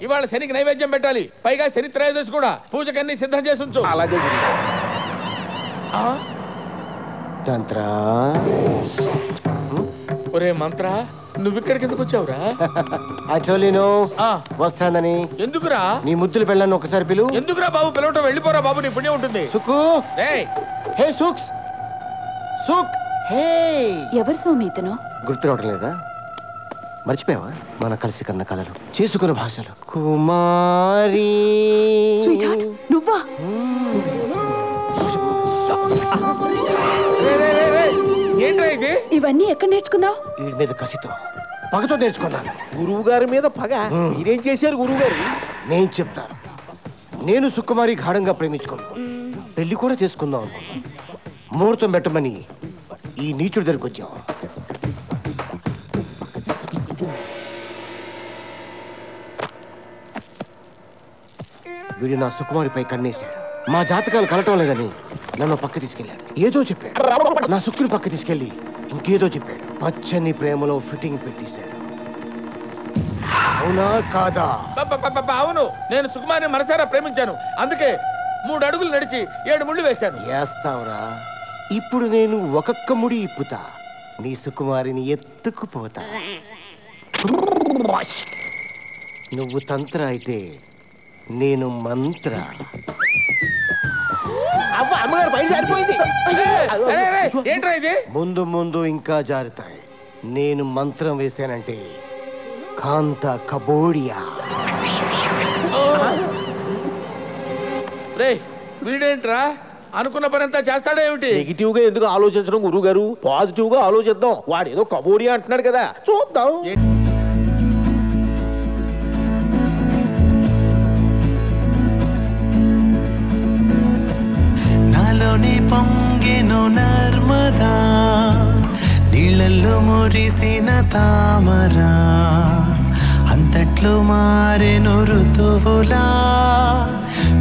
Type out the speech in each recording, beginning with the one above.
ఇవాళ శనికి నైవేద్యం పెట్టాలి. పైగా శని త్రయోదశి కూడా. పూజకన్నీ సిద్ధం చేసి ఉంచు. అలాగే తంత్ర. ఒరే మంత్ర, నువ్విక్కడికి ఎందుకు వచ్చావురా? వస్తానని. ఎందుకురా? నీ ముద్దులు పెళ్ళాను ఒకసారి పిలు. ఎందుకురా బాబు పిలవటం? వెళ్ళిపోరా బాబు, నీ పుణ్యం ఉంటుంది. సుక్కు. హే సుక్స్. సుక్. హే. ఎవరు స్వామి ఇతను? గుర్తు రావడం లేదా? మర్చిపోయావా? మన కలిసి కన్న కలలు, చేసుకున్న భాషలు. కుమారి. నువ్వా? ఏంట్రా ఇది? ఇవన్నీ ఎక్కడ నేర్చుకున్నావు? వీడి మీద కసితో, పగతో నేర్చుకున్నాను. గురువు గారి మీద పగ? మీరేం చేశారు గురువు గారు? నేను చెప్తాను. నేను సుకుమారి గాఢంగా ప్రేమించుకున్నాను. పెళ్లి కూడా చేసుకుందాం అనుకున్నాను. ముహూర్తం పెట్టమని ఈ నీచుడి దగ్గరికి వచ్చాం. వీడు నా సుకుమారిపై కన్నేశాడు. మా జాతకాలు కలటం లేదని నన్ను పక్క తీసుకెళ్ళాడు. ఏదో చెప్పాడు. నా సుక్కుని పక్క తీసుకెళ్లి ఇంకేదో చెప్పాడు. పచ్చని ప్రేమలో ఫిట్టింగ్ పెట్టేశాడు. అవునా కాదా? అవును, నేను సుకుమారిని మనసారా ప్రేమించాను. అందుకే 3 అడుగులు నడిచి 7 ముళ్ళు వేశాను. వేస్తావురా? ఇప్పుడు నేను ఒక్కొక్క ముడి ఇప్పుతా. నీ సుకుమారిని ఎత్తుకుపోతా. నువ్వు తంత్ర అయితే నేను మంత్ర. అమ్మగారు బయలుదేరిపోయింది. ఏంట్రా ఇది? ముందు ముందు ఇంకా జారుతాయి. నేను మంత్రం వేశానంటే కాంత కబోడియా. రే వీడేంట్రా అనుకున్న పనంతా చేస్తాడా ఏమిటి? నెగిటివ్ గా ఎందుకు ఆలోచించడం గురువు గారు? పాజిటివ్ గా ఆలోచిద్దాం. వాడు ఏదో కబోడియా అంటున్నాడు కదా, చూద్దాం. నాలోని పొంగెను నర్మదా, నీళ్ళల్లో మురిసిన తామరా, అంతట్లు మారెను ఋతువులా,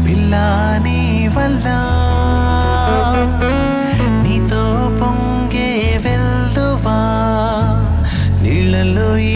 పిల్లా నీ వల్ల